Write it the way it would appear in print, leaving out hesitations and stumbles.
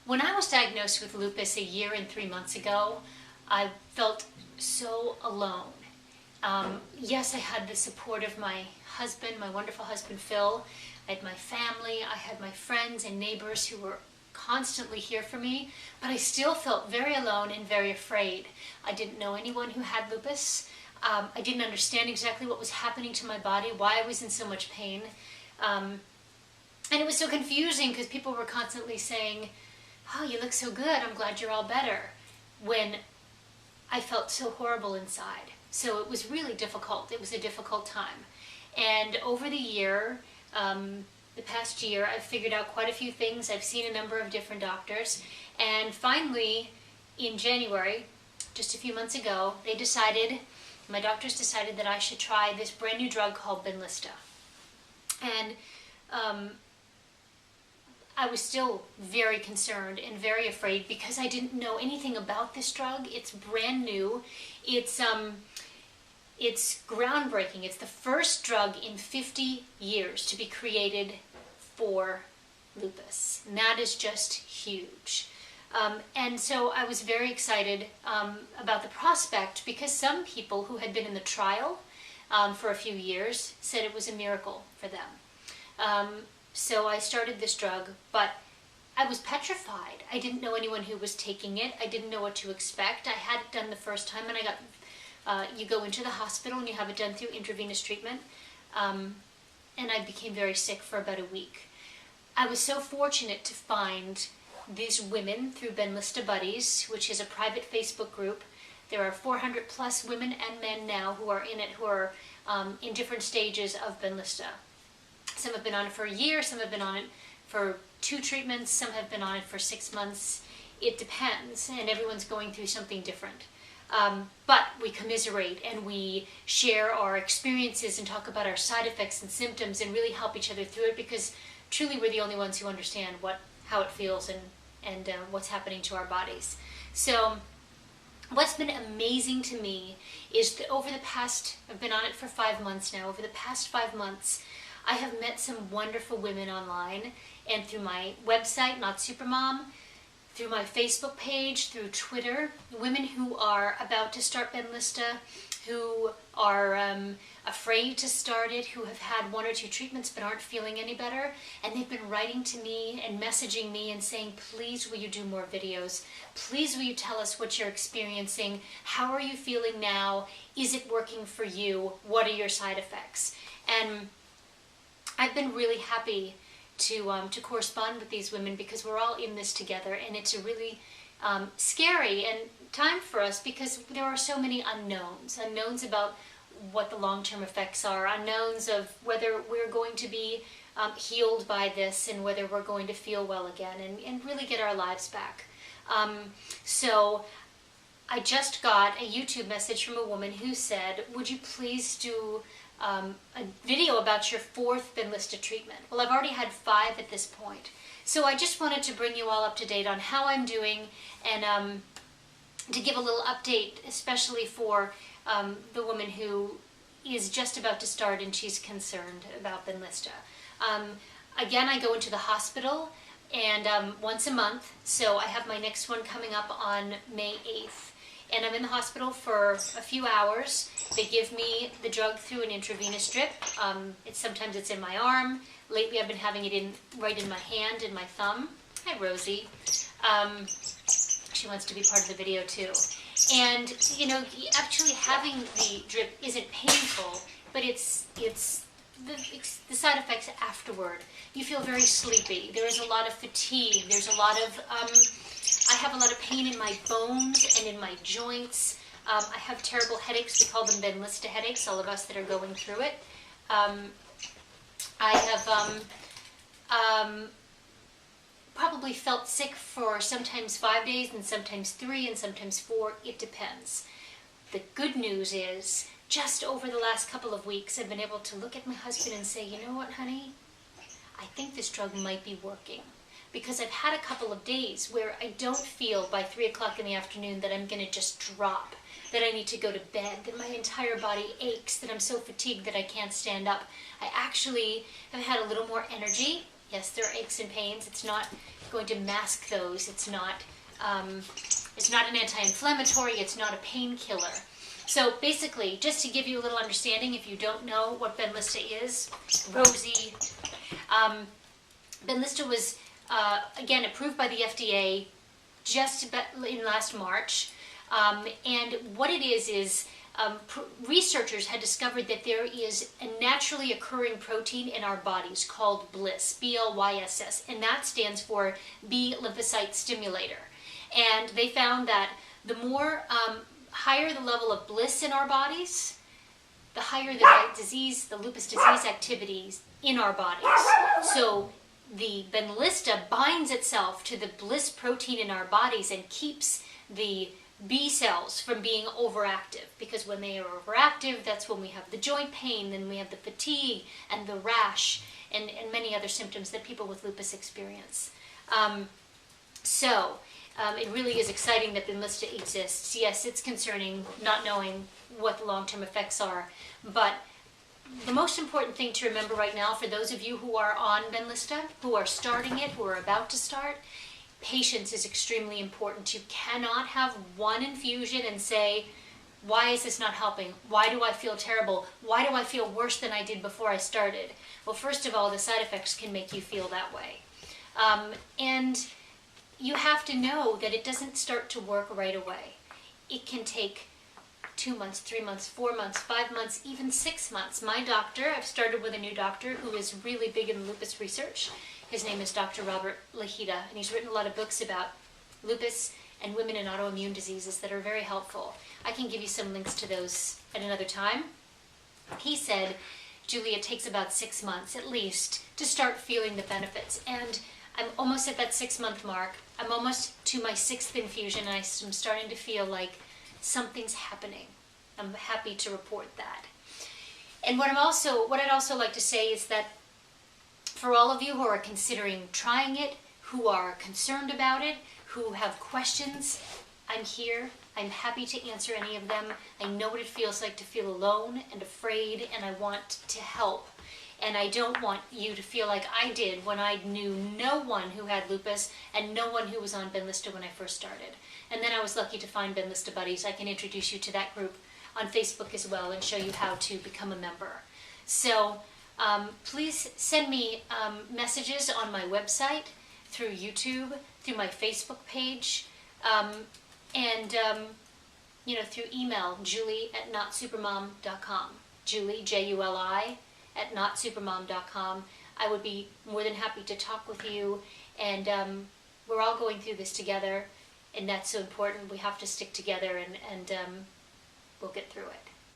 When I was diagnosed with lupus a year and 3 months ago, I felt so alone. Yes, I had the support of my husband, my wonderful husband Phil. I had my family, I had my friends and neighbors who were constantly here for me, but I still felt very alone and very afraid. I didn't know anyone who had lupus. I didn't understand exactly what was happening to my body, why I was in so much pain. And it was so confusing because people were constantly saying, "Oh, you look so good, I'm glad you're all better," when I felt so horrible inside. So it was really difficult. It was a difficult time. And over the past year, I've figured out quite a few things. I've seen a number of different doctors. And finally, in January, just a few months ago, my doctors decided that I should try this brand new drug called Benlysta. And I was still very concerned and very afraid because I didn't know anything about this drug. It's brand new. It's groundbreaking. It's the first drug in 50 years to be created for lupus. And that is just huge. And so I was very excited about the prospect because some people who had been in the trial for a few years said it was a miracle for them. So I started this drug, but I was petrified. I didn't know anyone who was taking it. I didn't know what to expect. I had it done the first time, and I got, you go into the hospital and you have it done through intravenous treatment. And I became very sick for about a week. I was so fortunate to find these women through Benlysta Buddies, which is a private Facebook group. There are 400 plus women and men now who are in it, who are in different stages of Benlysta. Some have been on it for a year, some have been on it for 2 treatments, some have been on it for 6 months. It depends, and everyone's going through something different. But we commiserate and we share our experiences and talk about our side effects and symptoms and really help each other through it, because truly we're the only ones who understand how it feels and what's happening to our bodies. So what's been amazing to me is that I've been on it for 5 months now, over the past 5 months, I have met some wonderful women online and through my website, Not Supermom, through my Facebook page, through Twitter, women who are about to start Benlysta, who are afraid to start it, who have had 1 or 2 treatments but aren't feeling any better, and they've been writing to me and messaging me and saying, "Please, will you do more videos? Please, will you tell us what you're experiencing? How are you feeling now? Is it working for you? What are your side effects?" And I've been really happy to correspond with these women because we're all in this together, and it's a really scary and time for us because there are so many unknowns about what the long-term effects are, unknowns of whether we're going to be healed by this and whether we're going to feel well again and really get our lives back. So I just got a YouTube message from a woman who said, "Would you please do a video about your 4th Benlysta treatment?" Well, I've already had 5 at this point. So I just wanted to bring you all up to date on how I'm doing and to give a little update, especially for the woman who is just about to start and she's concerned about Benlysta. Again, I go into the hospital and once a month, so I have my next one coming up on May 8th. And I'm in the hospital for a few hours. They give me the drug through an intravenous drip. Sometimes it's in my arm. Lately I've been having it right in my hand and my thumb. Hi, Rosie. She wants to be part of the video too. And, you know, actually having the drip isn't painful, but it's the side effects afterward. You feel very sleepy. There is a lot of fatigue. There's a lot of... I have a lot of pain in my bones and in my joints. I have terrible headaches. We call them Benlysta headaches, all of us that are going through it. I have probably felt sick for sometimes 5 days and sometimes 3 and sometimes 4. It depends. The good news is, just over the last couple of weeks, I've been able to look at my husband and say, "You know what, honey? I think this drug might be working." Because I've had a couple of days where I don't feel by 3 o'clock in the afternoon that I'm going to just drop, that I need to go to bed, that my entire body aches, that I'm so fatigued that I can't stand up. I actually have had a little more energy. Yes, there are aches and pains. It's not going to mask those. It's not an anti-inflammatory. It's not a painkiller. So basically, just to give you a little understanding, if you don't know what Benlysta is, Rosie, Benlysta was, again, approved by the FDA just in last March. And what it is researchers had discovered that there is a naturally occurring protein in our bodies called BLyS, B-L-Y-S-S, and that stands for B lymphocyte stimulator. And they found that the more higher the level of BLyS in our bodies, the higher the lupus disease activities in our bodies. So the Benlysta binds itself to the BLyS protein in our bodies and keeps the B cells from being overactive, because when they are overactive, that's when we have the joint pain, then we have the fatigue and the rash and many other symptoms that people with lupus experience. It really is exciting that Benlysta exists. Yes, it's concerning not knowing what the long-term effects are, but the most important thing to remember right now for those of you who are on Benlysta, who are starting it, who are about to start, patience is extremely important. You cannot have one infusion and say, why is this not helping? Why do I feel terrible? Why do I feel worse than I did before I started? Well, first of all, the side effects can make you feel that way. And you have to know that it doesn't start to work right away. It can take 2 months, 3 months, 4 months, 5 months, even 6 months. My doctor, I've started with a new doctor who is really big in lupus research. His name is Dr. Robert Lahita, and he's written a lot of books about lupus and women and autoimmune diseases that are very helpful. I can give you some links to those at another time. He said, Julie, it takes about 6 months at least to start feeling the benefits. And I'm almost at that 6-month mark. I'm almost to my 6th infusion, and I'm starting to feel like something's happening. I'm happy to report that. And what I'd also like to say is that for all of you who are considering trying it, who are concerned about it, who have questions, I'm here. I'm happy to answer any of them. I know what it feels like to feel alone and afraid, and I want to help. And I don't want you to feel like I did when I knew no one who had lupus and no one who was on Benlysta when I first started. And then I was lucky to find Benlysta Buddies. I can introduce you to that group on Facebook as well and show you how to become a member. So please send me messages on my website, through YouTube, through my Facebook page, and through email, Juli@notsupermom.com. Julie, Juli, @notsupermom.com. I would be more than happy to talk with you, and we're all going through this together, and that's so important. We have to stick together, and we'll get through it.